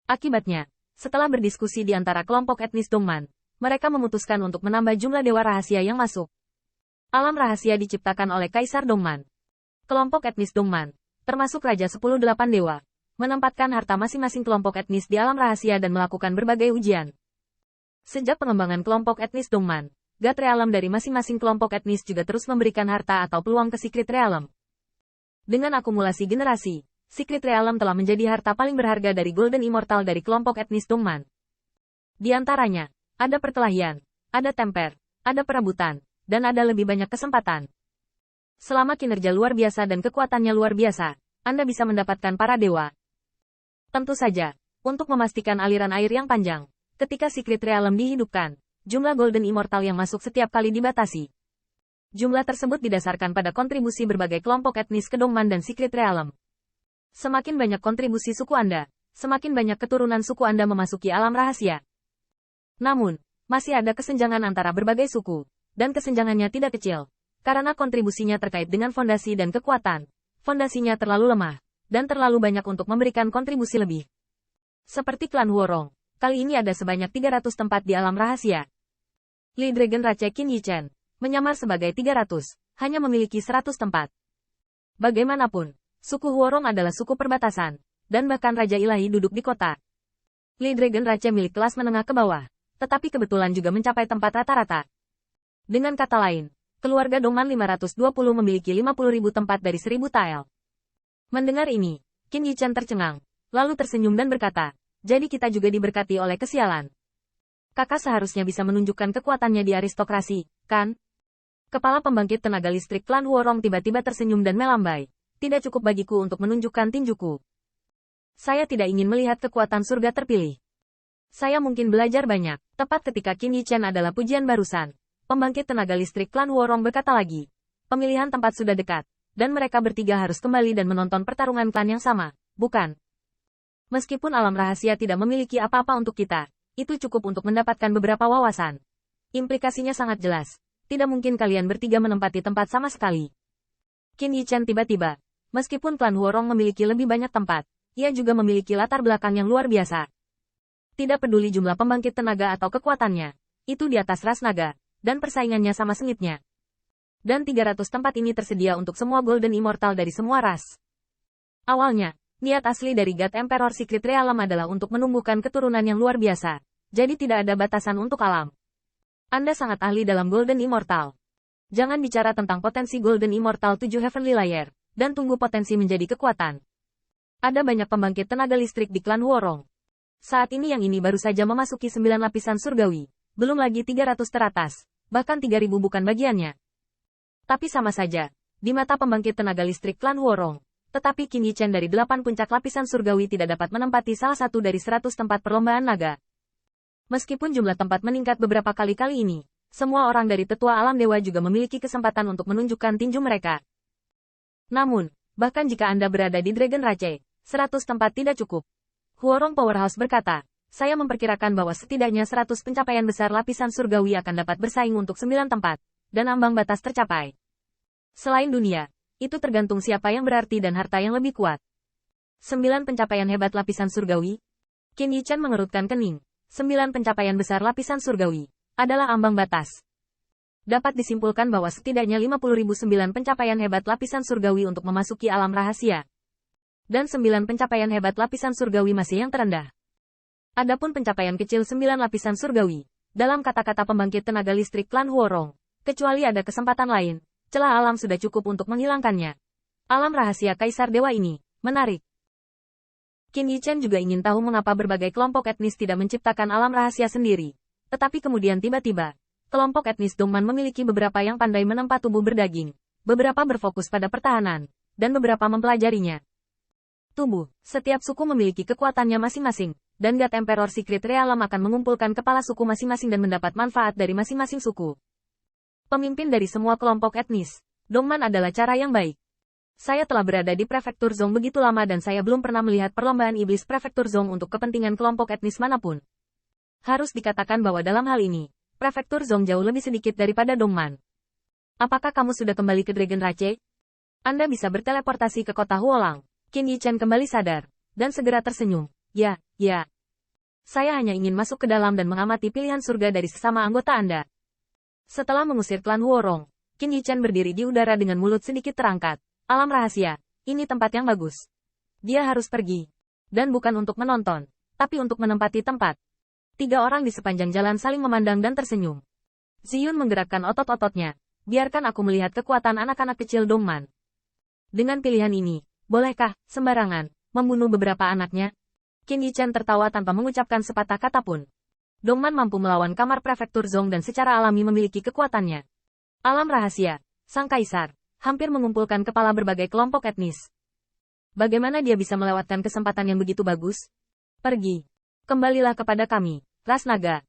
Akibatnya, setelah berdiskusi di antara kelompok etnis Dongman, mereka memutuskan untuk menambah jumlah dewa rahasia yang masuk. Alam rahasia diciptakan oleh Kaisar Dongman. Kelompok etnis Dongman, termasuk Raja 10-8 Dewa, menempatkan harta masing-masing kelompok etnis di alam rahasia dan melakukan berbagai ujian. Sejak pengembangan kelompok etnis Dongman, God Realm dari masing-masing kelompok etnis juga terus memberikan harta atau peluang ke Secret Realm. Dengan akumulasi generasi, Secret Realm telah menjadi harta paling berharga dari Golden Immortal dari kelompok etnis Dongman. Di antaranya, ada perkelahian, ada temper, ada perebutan, dan ada lebih banyak kesempatan. Selama kinerja luar biasa dan kekuatannya luar biasa, Anda bisa mendapatkan para dewa. Tentu saja, untuk memastikan aliran air yang panjang, ketika Secret Realm dihidupkan, jumlah Golden Immortal yang masuk setiap kali dibatasi. Jumlah tersebut didasarkan pada kontribusi berbagai kelompok etnis ke Dongman dan Secret Realm. Semakin banyak kontribusi suku Anda, semakin banyak keturunan suku Anda memasuki alam rahasia. Namun, masih ada kesenjangan antara berbagai suku, dan kesenjangannya tidak kecil, karena kontribusinya terkait dengan fondasi dan kekuatan. Fondasinya terlalu lemah, dan terlalu banyak untuk memberikan kontribusi lebih. Seperti klan Huorong, kali ini ada sebanyak 300 tempat di alam rahasia. Li Dragon Rache Qin Yichen, menyamar sebagai 300, hanya memiliki 100 tempat. Bagaimanapun, suku Huorong adalah suku perbatasan, dan bahkan Raja Ilahi duduk di kota. Li Dragon Rache milik kelas menengah ke bawah, tetapi kebetulan juga mencapai tempat rata-rata. Dengan kata lain, keluarga Dongman 520 memiliki 50.000 tempat dari 1.000 tile. Mendengar ini, Qin Yichen tercengang, lalu tersenyum dan berkata, jadi kita juga diberkati oleh kesialan. Kakak seharusnya bisa menunjukkan kekuatannya di aristokrasi, kan? Kepala pembangkit tenaga listrik klan Huorong tiba-tiba tersenyum dan melambai. Tidak cukup bagiku untuk menunjukkan tinjuku. Saya tidak ingin melihat kekuatan surga terpilih. Saya mungkin belajar banyak. Tepat ketika Qin Yichen adalah pujian barusan, pembangkit tenaga listrik klan Huorong berkata lagi. Pemilihan tempat sudah dekat, dan mereka bertiga harus kembali dan menonton pertarungan klan yang sama, bukan? Meskipun alam rahasia tidak memiliki apa-apa untuk kita, itu cukup untuk mendapatkan beberapa wawasan. Implikasinya sangat jelas. Tidak mungkin kalian bertiga menempati tempat sama sekali. Qin Yichen tiba-tiba, meskipun klan Huorong memiliki lebih banyak tempat, ia juga memiliki latar belakang yang luar biasa. Tidak peduli jumlah pembangkit tenaga atau kekuatannya, itu di atas ras naga, dan persaingannya sama sengitnya. Dan 300 tempat ini tersedia untuk semua Golden Immortal dari semua ras. Awalnya, niat asli dari God Emperor Secret Realm adalah untuk menumbuhkan keturunan yang luar biasa, jadi tidak ada batasan untuk alam. Anda sangat ahli dalam Golden Immortal. Jangan bicara tentang potensi Golden Immortal 7 Heavenly Layer, dan tunggu potensi menjadi kekuatan. Ada banyak pembangkit tenaga listrik di klan Huorong. Saat ini yang ini baru saja memasuki 9 lapisan surgawi, belum lagi 300 teratas, bahkan 3.000 bukan bagiannya. Tapi sama saja, di mata pembangkit tenaga listrik klan Huorong, tetapi Qin Yichen dari 8 puncak lapisan surgawi tidak dapat menempati salah satu dari 100 tempat perlombaan naga. Meskipun jumlah tempat meningkat beberapa kali ini, semua orang dari tetua alam dewa juga memiliki kesempatan untuk menunjukkan tinju mereka. Namun, bahkan jika Anda berada di Dragon Rache, 100 tempat tidak cukup. Huorong Powerhouse berkata, saya memperkirakan bahwa setidaknya 100 pencapaian besar lapisan surgawi akan dapat bersaing untuk 9 tempat, dan ambang batas tercapai. Selain dunia, itu tergantung siapa yang berarti dan harta yang lebih kuat. 9 pencapaian hebat lapisan surgawi. Qin Yichen mengerutkan kening. 9 pencapaian besar lapisan surgawi adalah ambang batas. Dapat disimpulkan bahwa setidaknya 50.009 pencapaian hebat lapisan surgawi untuk memasuki alam rahasia. Dan 9 pencapaian hebat lapisan surgawi masih yang terendah. Adapun pencapaian kecil 9 lapisan surgawi, dalam kata-kata pembangkit tenaga listrik klan Huorong, kecuali ada kesempatan lain, celah alam sudah cukup untuk menghilangkannya. Alam rahasia Kaisar Dewa ini, menarik. Qin Yichen juga ingin tahu mengapa berbagai kelompok etnis tidak menciptakan alam rahasia sendiri. Tetapi kemudian tiba-tiba, kelompok etnis Dongman memiliki beberapa yang pandai menempa tubuh berdaging, beberapa berfokus pada pertahanan, dan beberapa mempelajarinya. Tubuh, setiap suku memiliki kekuatannya masing-masing, dan God Emperor Secret Realm akan mengumpulkan kepala suku masing-masing dan mendapat manfaat dari masing-masing suku. Pemimpin dari semua kelompok etnis, Dongman adalah cara yang baik. Saya telah berada di Prefektur Zong begitu lama dan saya belum pernah melihat perlombaan iblis Prefektur Zong untuk kepentingan kelompok etnis manapun. Harus dikatakan bahwa dalam hal ini, Prefektur Zong jauh lebih sedikit daripada Dongman. Apakah kamu sudah kembali ke Dragon Rache? Anda bisa berteleportasi ke kota Huolang. Qin Yichen kembali sadar, dan segera tersenyum. Ya, Saya hanya ingin masuk ke dalam dan mengamati pilihan surga dari sesama anggota Anda. Setelah mengusir klan Huorong, Qin Yichen berdiri di udara dengan mulut sedikit terangkat. Alam rahasia, ini tempat yang bagus. Dia harus pergi. Dan bukan untuk menonton, tapi untuk menempati tempat. 3 orang di sepanjang jalan saling memandang dan tersenyum. Ziyun menggerakkan otot-ototnya. Biarkan aku melihat kekuatan anak-anak kecil Dongman. Dengan pilihan ini, bolehkah, sembarangan, membunuh beberapa anaknya? Qin Yichen tertawa tanpa mengucapkan sepatah kata pun. Dongman mampu melawan kamar prefektur Zong dan secara alami memiliki kekuatannya. Alam rahasia, sang kaisar, hampir mengumpulkan kepala berbagai kelompok etnis. Bagaimana dia bisa melewatkan kesempatan yang begitu bagus? Pergi. Kembalilah kepada kami, ras naga.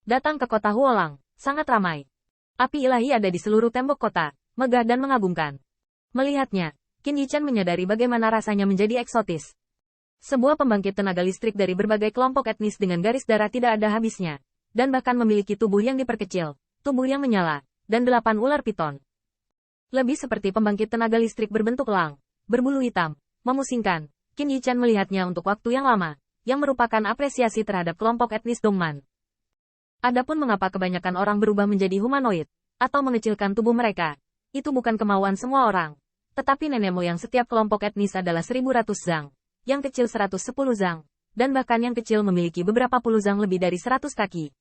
Datang ke kota Huolang, sangat ramai. Api ilahi ada di seluruh tembok kota, megah dan mengagumkan. Melihatnya, Qin Yichen menyadari bagaimana rasanya menjadi eksotis. Sebuah pembangkit tenaga listrik dari berbagai kelompok etnis dengan garis darah tidak ada habisnya, dan bahkan memiliki tubuh yang diperkecil, tubuh yang menyala, dan 8 ular piton. Lebih seperti pembangkit tenaga listrik berbentuk elang, berbulu hitam, memusingkan. Qin Yichen melihatnya untuk waktu yang lama, yang merupakan apresiasi terhadap kelompok etnis Dongman. Adapun mengapa kebanyakan orang berubah menjadi humanoid, atau mengecilkan tubuh mereka, itu bukan kemauan semua orang. Tetapi nenek moyang setiap kelompok etnis adalah 1100 zang, yang kecil 110 zang, dan bahkan yang kecil memiliki beberapa puluh zang lebih dari 100 kaki.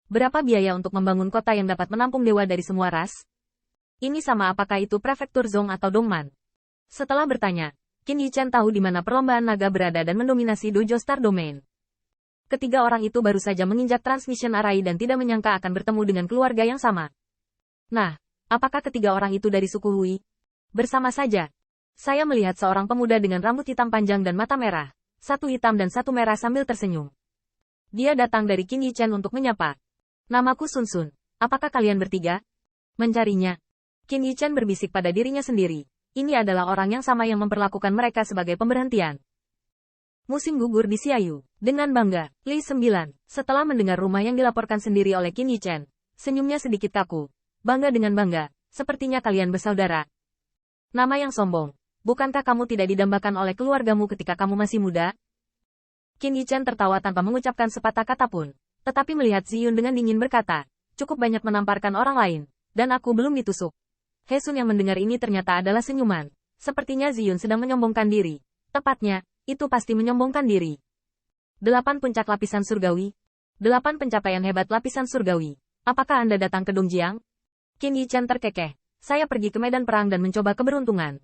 Berapa biaya untuk membangun kota yang dapat menampung dewa dari semua ras? Ini sama apakah itu prefektur Zong atau Dongman? Setelah bertanya, Qin Yichen tahu di mana perlombaan naga berada dan mendominasi dojo Star Domain. Ketiga orang itu baru saja menginjak transmission array dan tidak menyangka akan bertemu dengan keluarga yang sama. Nah, apakah ketiga orang itu dari suku Hui? Bersama saja. Saya melihat seorang pemuda dengan rambut hitam panjang dan mata merah, satu hitam dan satu merah sambil tersenyum. Dia datang dari Qin Yichen untuk menyapa. Namaku Sun Sun. Apakah kalian bertiga? Mencarinya. Qin Yichen berbisik pada dirinya sendiri. Ini adalah orang yang sama yang memperlakukan mereka sebagai pemberhentian. Musim gugur di Xiaoyu. Dengan bangga, Li 9, setelah mendengar rumah yang dilaporkan sendiri oleh Qin Yichen, senyumnya sedikit kaku. Bangga dengan bangga, sepertinya kalian bersaudara. Nama yang sombong. Bukankah kamu tidak didambakan oleh keluargamu ketika kamu masih muda? Qin Yichen tertawa tanpa mengucapkan sepatah kata pun. Tetapi melihat Ziyun dengan dingin berkata, cukup banyak menamparkan orang lain, dan aku belum ditusuk. He Sun yang mendengar ini ternyata adalah senyuman. Sepertinya Ziyun sedang menyombongkan diri. Tepatnya, itu pasti menyombongkan diri. 8 puncak lapisan surgawi. 8 pencapaian hebat lapisan surgawi. Apakah Anda datang ke Dongjiang? Qin Yichen terkekeh. Saya pergi ke medan perang dan mencoba keberuntungan.